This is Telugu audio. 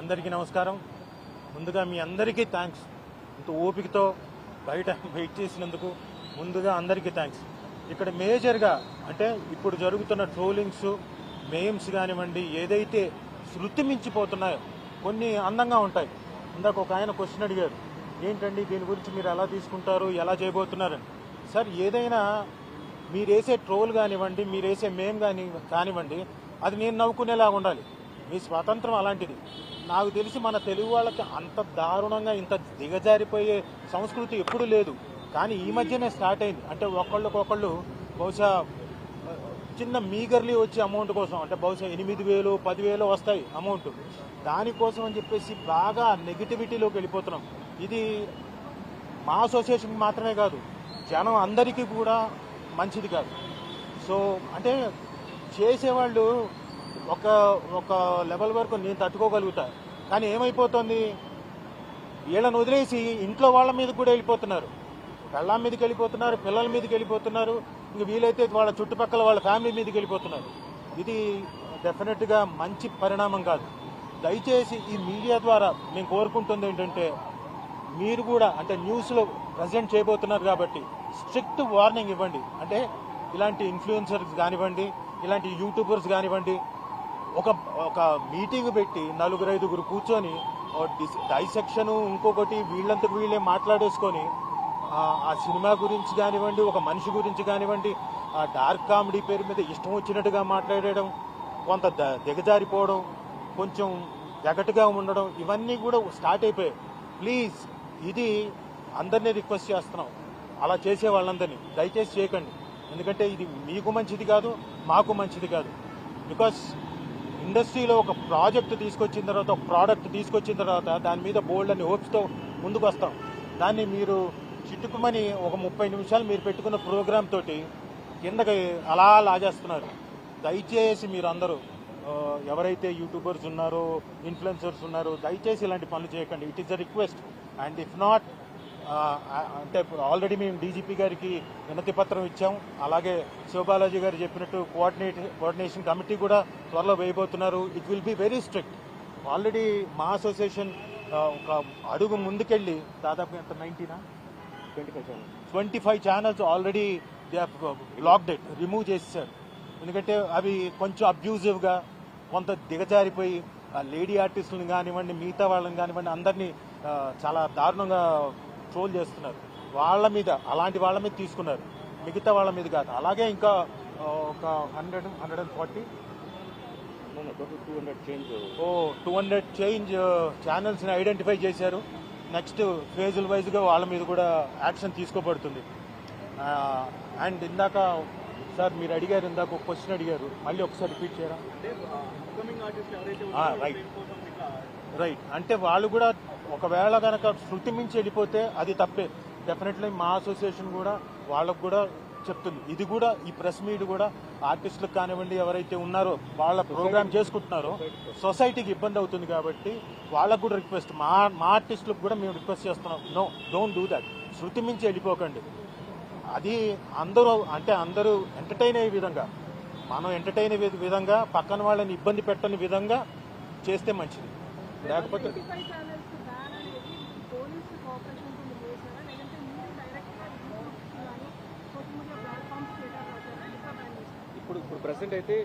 అందరికీ నమస్కారం. ముందుగా మీ అందరికీ థ్యాంక్స్. ఇంత ఓపికతో బయట వెయిట్ చేసినందుకు ముందుగా అందరికీ థ్యాంక్స్. ఇక్కడ మేజర్గా అంటే ఇప్పుడు జరుగుతున్న ట్రోలింగ్స్, మేమ్స్ కానివ్వండి, ఏదైతే శృతి మించిపోతున్నాయో కొన్ని అందంగా ఉంటాయి. ఇందాక ఒక ఆయన క్వశ్చన్ అడిగారు, ఏంటండి దీని గురించి మీరు ఎలా తీసుకుంటారు, ఎలా చేయబోతున్నారని. సార్, ఏదైనా మీరేసే ట్రోల్ కానివ్వండి, మీరేసే మేమ్ కానివ్వండి, అది నేను నవ్వుకునేలాగా ఉండాలి. మీ స్వాతంత్రం అలాంటిది. నాకు తెలిసి మన తెలుగు వాళ్ళకి అంత దారుణంగా ఇంత దిగజారిపోయే సంస్కృతి ఎప్పుడూ లేదు. కానీ ఈ మధ్యనే స్టార్ట్ అయింది. అంటే ఒకళ్ళకొకళ్ళు బహుశా చిన్న మీగర్లీ వచ్చే అమౌంట్ కోసం, అంటే బహుశా 8,000 10,000 వస్తాయి అమౌంట్, దానికోసం అని చెప్పేసి బాగా నెగిటివిటీలోకి వెళ్ళిపోతున్నాం. ఇది మా అసోసియేషన్కి మాత్రమే కాదు, జనం అందరికీ కూడా మంచిది కాదు. సో అంటే చేసేవాళ్ళు ఒక ఒక లెవెల్ వరకు నేను తట్టుకోగలుగుతా. కానీ ఏమైపోతుంది, వీళ్ళని వదిలేసి ఇంట్లో వాళ్ళ మీద కూడా వెళ్ళిపోతున్నారు. పెళ్ళాం మీదకి వెళ్ళిపోతున్నారు, పిల్లల మీదకి వెళ్ళిపోతున్నారు, ఇంక వీలైతే వాళ్ళ చుట్టుపక్కల వాళ్ళ ఫ్యామిలీ మీదకి వెళ్ళిపోతున్నారు. ఇది డెఫినెట్గా మంచి పరిణామం కాదు. దయచేసి ఈ మీడియా ద్వారా నేను కోరుకుంటుంది ఏంటంటే, మీరు కూడా అంటే న్యూస్లో ప్రజెంట్ చేయబోతున్నారు కాబట్టి స్ట్రిక్ట్ వార్నింగ్ ఇవ్వండి. అంటే ఇలాంటి ఇన్ఫ్లుయెన్సర్స్ కానివ్వండి, ఇలాంటి యూట్యూబర్స్ కానివ్వండి, ఒక మీటింగ్ పెట్టి 4-5 కూర్చొని డైసెక్షను, ఇంకొకటి వీళ్ళంతకు వీళ్ళే మాట్లాడేసుకొని ఆ సినిమా గురించి కానివ్వండి, ఒక మనిషి గురించి కానివ్వండి, ఆ డార్క్ కామెడీ పేరు మీద ఇష్టం వచ్చినట్టుగా మాట్లాడడం, కొంత దిగజారిపోవడం, కొంచెం ఎగటుగా ఉండడం, ఇవన్నీ కూడా స్టార్ట్ అయిపోయాయి. ప్లీజ్, ఇది అందరినీ రిక్వెస్ట్ చేస్తున్నాం, అలా చేసే వాళ్ళందరినీ దయచేసి చేయకండి. ఎందుకంటే ఇది మీకు మంచిది కాదు, మాకు మంచిది కాదు. బికాస్ ఇండస్ట్రీలో ఒక ప్రాజెక్ట్ తీసుకొచ్చిన తర్వాత, ఒక ప్రోడక్ట్ తీసుకొచ్చిన తర్వాత దాని మీద బోల్డ్ అని హోప్స్తో ముందుకు వస్తాం. దాన్ని మీరు చిట్టుకుమని ఒక 30 నిమిషాలు మీరు పెట్టుకున్న ప్రోగ్రామ్ తోటి కిందకి అలా లాగేస్తున్నారు. దయచేసి మీరు అందరూ ఎవరైతే యూట్యూబర్స్ ఉన్నారో, ఇన్ఫ్లుయెన్సర్స్ ఉన్నారో, దయచేసి ఇలాంటి పనులు చేయకండి. It is a request. And if not, అంటే ఆల్రెడీ మేము డీజీపీ గారికి వినతి పత్రం ఇచ్చాం. అలాగే శివబాలాజీ గారు చెప్పినట్టు కోఆర్డినేషన్ కమిటీ కూడా త్వరలో వేయబోతున్నారు. It will be very strict. Already మా అసోసియేషన్ ఒక అడుగు ముందుకెళ్ళి దాదాపు ఎంత 25 channels already they have blocked it, remove చేసేసారు. ఎందుకంటే అవి కొంచెం అబ్యూజివ్గా, కొంత దిగజారిపోయి లేడీ ఆర్టిస్టులను కానివ్వండి, మిగతా వాళ్ళని కానివ్వండి, అందరినీ చాలా దారుణంగా ట్రోల్ చేస్తున్నారు. వాళ్ళ మీద, అలాంటి వాళ్ళ మీద తీసుకున్నారు, మిగతా వాళ్ళ మీద కాదు. అలాగే ఇంకా ఒక 140 200 చేంజ్ ఛానల్స్ని ఐడెంటిఫై చేశారు. నెక్స్ట్ ఫేజుల వైజ్గా వాళ్ళ మీద కూడా యాక్షన్ తీసుకోబడుతుంది. అండ్ ఇందాక సార్ మీరు అడిగారు, ఇందాక ఒక క్వశ్చన్ అడిగారు, మళ్ళీ ఒకసారి రిపీట్ చేయరా? రైట్. అంటే వాళ్ళు కూడా ఒకవేళ కనుక శృతి మించి వెళ్ళిపోతే అది తప్పే. డెఫినెట్లీ మా అసోసియేషన్ కూడా వాళ్ళకు కూడా చెప్తుంది. ఇది కూడా ఈ ప్రెస్ మీట్ కూడా ఆర్టిస్టులకు కానివ్వండి, ఎవరైతే ఉన్నారో వాళ్ళ ప్రోగ్రామ్ చేసుకుంటున్నారో సొసైటీకి ఇబ్బంది అవుతుంది కాబట్టి వాళ్ళకు కూడా రిక్వెస్ట్, మా ఆర్టిస్టులకు కూడా మేము రిక్వెస్ట్ చేస్తున్నాం, నో, డోంట్ డూ దట్. శృతి మించి వెళ్ళిపోకండి. అది అందరూ ఎంటర్టైన్ అయ్యే విధంగా, మనం ఎంటర్టైన్ అయ్యే విధంగా, పక్కన వాళ్ళని ఇబ్బంది పెట్టని విధంగా చేస్తే మంచిది. లేకపోతే ఇప్పుడు ప్రెసెంట్ అయితే